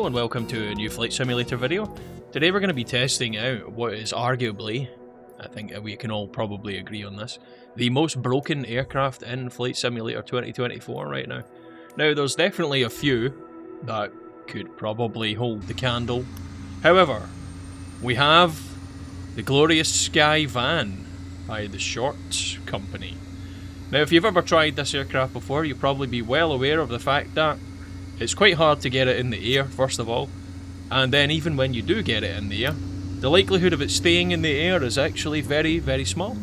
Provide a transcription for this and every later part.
Hello and welcome to a new Flight Simulator video. Today we're going to be testing out what is arguably, I think we can all probably agree on this, the most broken aircraft in Flight Simulator 2024 right now. Now there's definitely a few that could probably hold the candle. However, we have the glorious Sky Van by the Short Company. Now if you've ever tried this aircraft before, you'll probably be well aware of the fact that it's quite hard to get it in the air, first of all, and then even when you do get it in the air, the likelihood of it staying in the air is actually very, very small.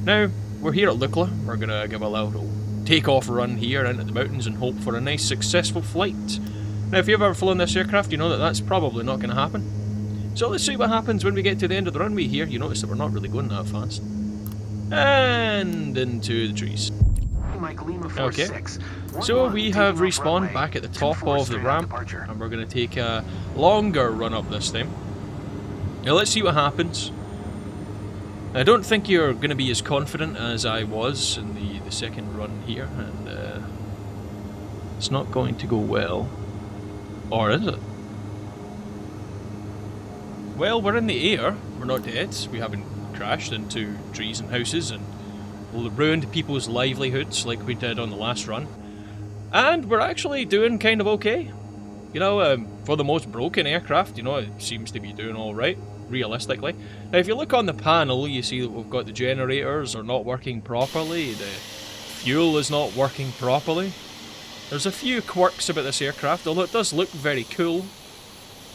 Now, we're here at Lukla. We're going to give a little take-off run here into the mountains and hope for a nice, successful flight. Now, if you've ever flown this aircraft, you know that that's probably not going to happen. So let's see what happens when we get to the end of the runway here. You notice that we're not really going that fast. And into the trees. Okay, so we have respawned back at the top of the ramp, and we're going to take a longer run up this time. Now let's see what happens. I don't think you're going to be as confident as I was in the second run here, and it's not going to go well. Or is it? Well, we're in the air, we're not dead, we haven't crashed into trees and houses and ruined people's livelihoods like we did on the last run. And we're actually doing kind of okay. You know, for the most broken aircraft, you know, it seems to be doing alright, realistically. Now if you look on the panel, you see that we've got the generators are not working properly, the fuel is not working properly. There's a few quirks about this aircraft, although it does look very cool.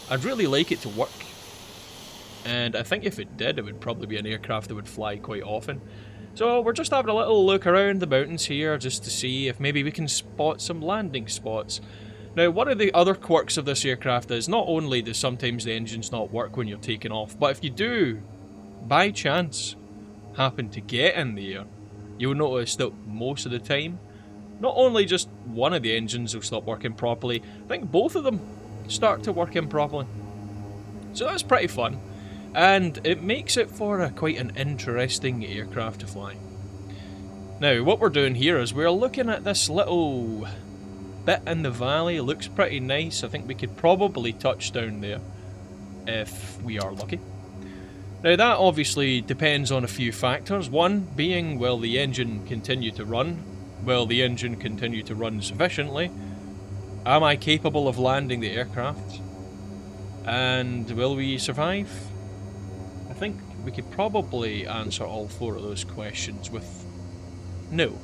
I'd really like it to work. And I think if it did, it would probably be an aircraft that would fly quite often. So we're just having a little look around the mountains here just to see if maybe we can spot some landing spots. Now one of the other quirks of this aircraft is not only does sometimes the engines not work when you're taking off, but if you do, by chance, happen to get in the air, you'll notice that most of the time, not only just one of the engines will stop working properly, I think both of them start to work improperly. So that's pretty fun. And it makes it for quite an interesting aircraft to fly. Now, what we're doing here is we're looking at this little bit in the valley. It looks pretty nice. I think we could probably touch down there if we are lucky. Now, that obviously depends on a few factors. One being, will the engine continue to run? Will the engine continue to run sufficiently? Am I capable of landing the aircraft? And will we survive? I think we could probably answer all four of those questions with no.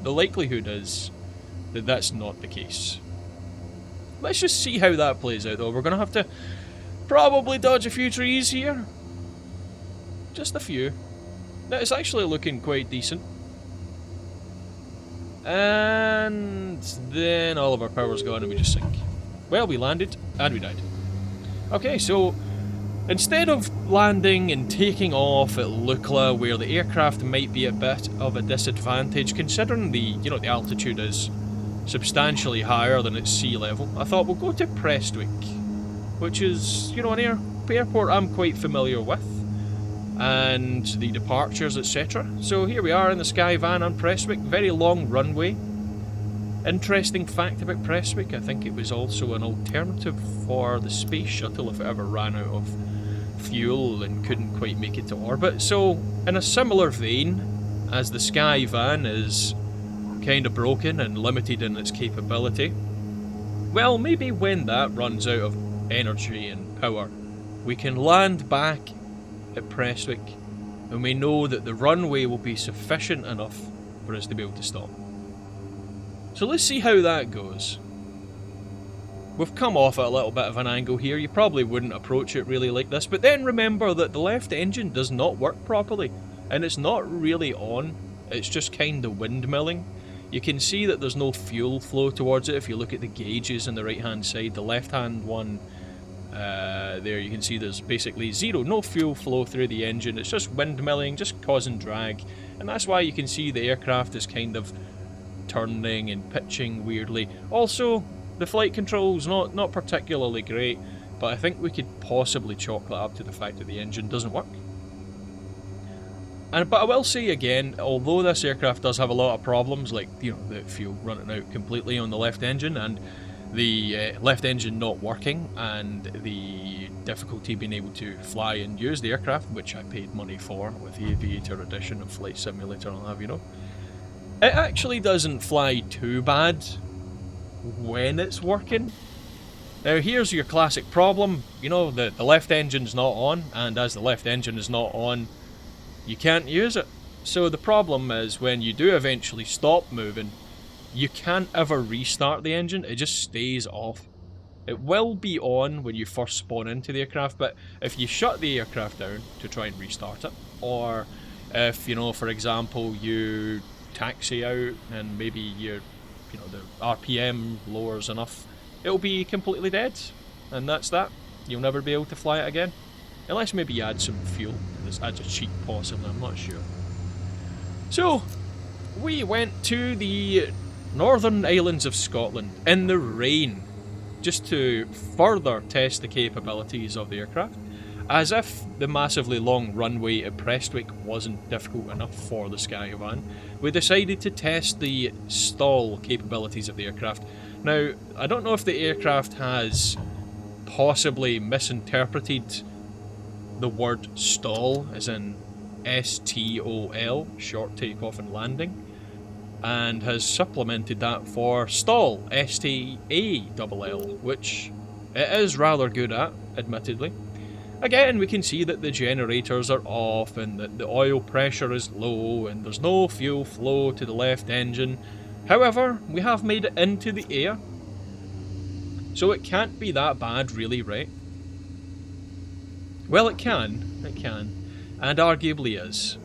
The likelihood is that that's not the case. Let's just see how that plays out though. We're going to have to probably dodge a few trees here. Just a few. Now it's actually looking quite decent. And then all of our power's gone and we just sink. Well, we landed and we died. Okay, so instead of landing and taking off at Lukla, where the aircraft might be a bit of a disadvantage, considering the altitude is substantially higher than its sea level, I thought we'll go to Prestwick, which is, you know, an airport I'm quite familiar with, and the departures, etc. So here we are in the Sky Van on Prestwick, very long runway. Interesting fact about Prestwick, I think it was also an alternative for the space shuttle if it ever ran out of fuel and couldn't quite make it to orbit. So in a similar vein as the Sky Van is kind of broken and limited in its capability, well, maybe when that runs out of energy and power, we can land back at Prestwick and we know that the runway will be sufficient enough for us to be able to stop. So let's see how that goes. We've come off at a little bit of an angle here. You probably wouldn't approach it really like this, but then remember that the left engine does not work properly, and it's not really on, it's just kind of windmilling. You can see that there's no fuel flow towards it if you look at the gauges on the right hand side. The left hand one, there you can see there's basically zero, no fuel flow through the engine. It's just windmilling, just causing drag, and that's why you can see the aircraft is kind of turning and pitching weirdly. Also, the flight control's not particularly great, but I think we could possibly chalk that up to the fact that the engine doesn't work. But I will say again, although this aircraft does have a lot of problems, like, you know, the fuel running out completely on the left engine, and the left engine not working and the difficulty being able to fly and use the aircraft, which I paid money for with the Aviator edition of Flight Simulator, I'll have you know. It actually doesn't fly too bad when it's working. Now here's your classic problem, you know, the left engine's not on, and as the left engine is not on, you can't use it. So the problem is when you do eventually stop moving, you can't ever restart the engine, it just stays off. It will be on when you first spawn into the aircraft, but if you shut the aircraft down to try and restart it, or if, you know, for example, you taxi out and maybe the RPM lowers enough, it'll be completely dead, and that's that. You'll never be able to fly it again. Unless maybe you add some fuel. This adds a cheat possibly, I'm not sure. So, we went to the Northern Islands of Scotland in the rain, just to further test the capabilities of the aircraft. As if the massively long runway at Prestwick wasn't difficult enough for the Skyvan, we decided to test the stall capabilities of the aircraft. Now, I don't know if the aircraft has possibly misinterpreted the word stall, as in STOL, short takeoff and landing, and has supplemented that for stall, STALL, which it is rather good at, admittedly. Again, we can see that the generators are off and that the oil pressure is low and there's no fuel flow to the left engine. However, we have made it into the air, so it can't be that bad really, right? Well, it can, and arguably is.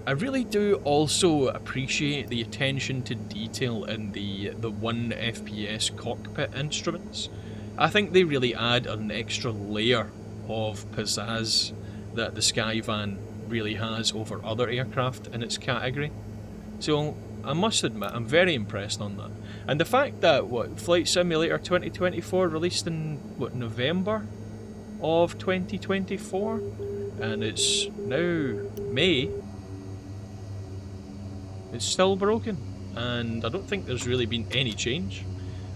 I really do also appreciate the attention to detail in the 1 FPS cockpit instruments. I think they really add an extra layer of pizzazz that the Skyvan really has over other aircraft in its category. So I must admit, I'm very impressed on that. And the fact that, Flight Simulator 2024 released in, November of 2024? And it's now May. It's still broken, and I don't think there's really been any change.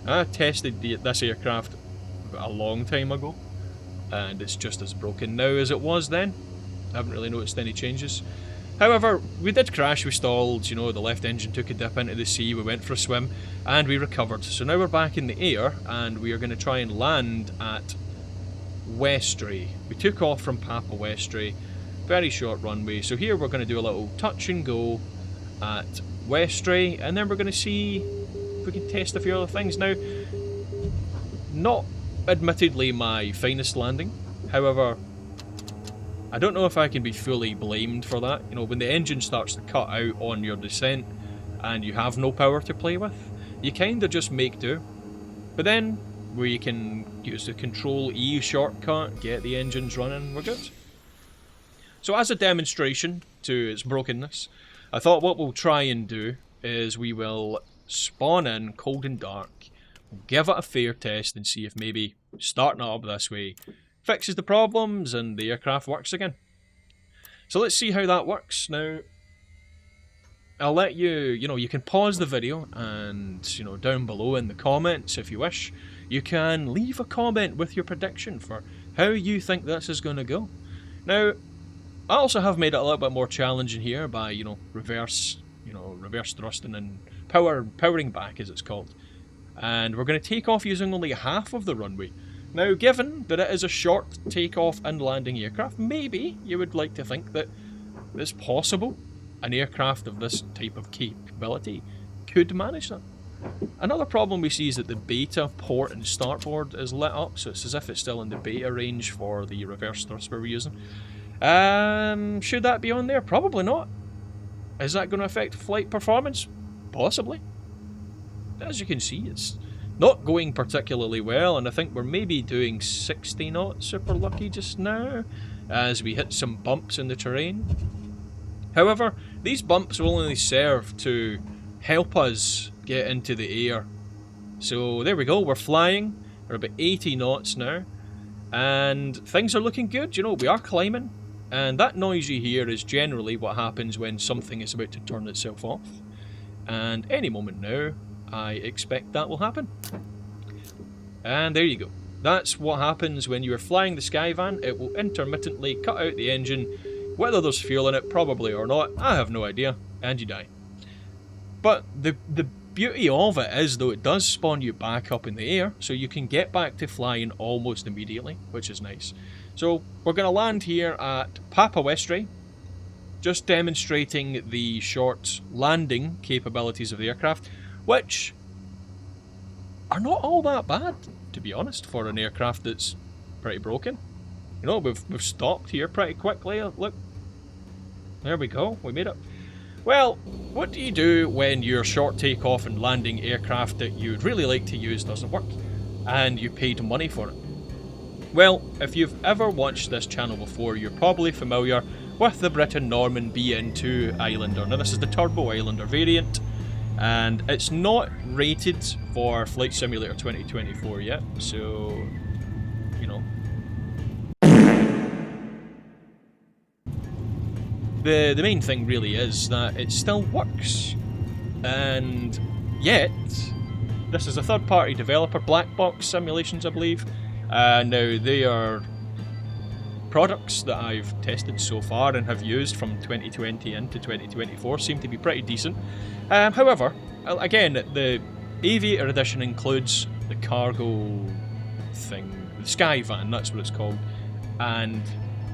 I tested this aircraft a long time ago, and it's just as broken now as it was then. I haven't really noticed any changes. However, we did crash, we stalled, you know, the left engine took a dip into the sea, we went for a swim, and we recovered. So now we're back in the air, and we are going to try and land at Westray. We took off from Papa Westray, very short runway. So here we're going to do a little touch and go at Westray, and then we're going to see if we can test a few other things. Now, not admittedly my finest landing, however, I don't know if I can be fully blamed for that. You know, when the engine starts to cut out on your descent and you have no power to play with, you kind of just make do. But then, where you can use the Control-E shortcut, get the engines running, we're good. So as a demonstration to its brokenness, I thought what we'll try and do is we will spawn in cold and dark, give it a fair test and see if maybe starting it up this way fixes the problems and the aircraft works again. So let's see how that works. Now, I'll let you can pause the video and, down below in the comments if you wish, you can leave a comment with your prediction for how you think this is going to go. Now, I also have made it a little bit more challenging here by, reverse thrusting and powering back as it's called. And we're going to take off using only half of the runway. Now, given that it is a short takeoff and landing aircraft, maybe you would like to think that it's possible an aircraft of this type of capability could manage that. Another problem we see is that the beta port and startboard is lit up, so it's as if it's still in the beta range for the reverse thrust we're using. Should that be on there? Probably not. Is that going to affect flight performance? Possibly. As you can see, it's not going particularly well, and I think we're maybe doing 60 knots super lucky just now, as we hit some bumps in the terrain. However, these bumps will only serve to help us get into the air. So there we go, we're flying, we're about 80 knots now, and things are looking good. We are climbing, and that noise you hear is generally what happens when something is about to turn itself off. And any moment now, I expect that will happen. And there you go. That's what happens when you are flying the Skyvan. It will intermittently cut out the engine, whether there's fuel in it, probably or not, I have no idea, and you die. But the beauty of it is, though, it does spawn you back up in the air, so you can get back to flying almost immediately, which is nice. So we're going to land here at Papa Westray, just demonstrating the short landing capabilities of the aircraft, which are not all that bad, to be honest, for an aircraft that's pretty broken. You know, we've stopped here pretty quickly. Look, there we go, we made it. Well, what do you do when your short takeoff and landing aircraft that you'd really like to use doesn't work, and you paid money for it? Well, if you've ever watched this channel before, you're probably familiar with the Britten-Norman BN2 Islander. Now, this is the Turbo Islander variant, and it's not rated for Flight Simulator 2024 yet, so, you know. The main thing really is that it still works, and yet, this is a third-party developer, Black Box Simulations, I believe. Now, they are products that I've tested so far and have used from 2020 into 2024, seem to be pretty decent. However, again, the Aviator Edition includes the cargo thing, the Skyvan, that's what it's called, and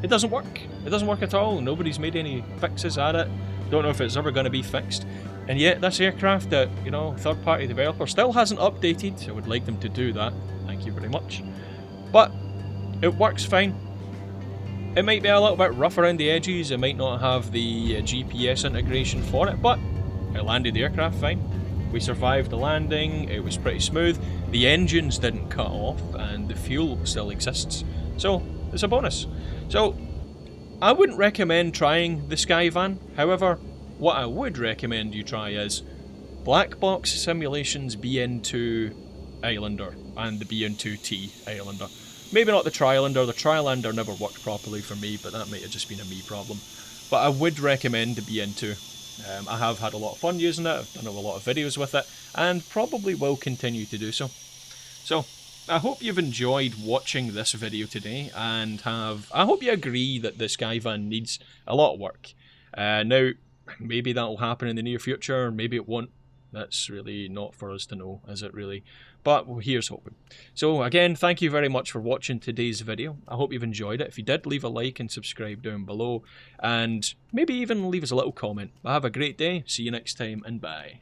it doesn't work. It doesn't work at all. Nobody's made any fixes at it. Don't know if it's ever going to be fixed. And yet, this aircraft that, you know, third-party developer still hasn't updated. I would like them to do that. Thank you very much. But it works fine. It might be a little bit rough around the edges. It might not have the GPS integration for it, but I landed the aircraft fine. We survived the landing. It was pretty smooth. The engines didn't cut off, and the fuel still exists. So it's a bonus. So I wouldn't recommend trying the Skyvan. However, what I would recommend you try is Black Box Simulations BN2 Islander and the BN2T Islander. Maybe not the Trilander. The Trilander never worked properly for me, but that might have just been a me problem. But I would recommend the BN2. I have had a lot of fun using it. I've done a lot of videos with it, and probably will continue to do so. So I hope you've enjoyed watching this video today, and I hope you agree that the Skyvan needs a lot of work. Now, maybe that'll happen in the near future, maybe it won't. That's really not for us to know, is it really? But here's hoping. So again, thank you very much for watching today's video. I hope you've enjoyed it. If you did, leave a like and subscribe down below, and maybe even leave us a little comment. Have a great day, see you next time, and bye.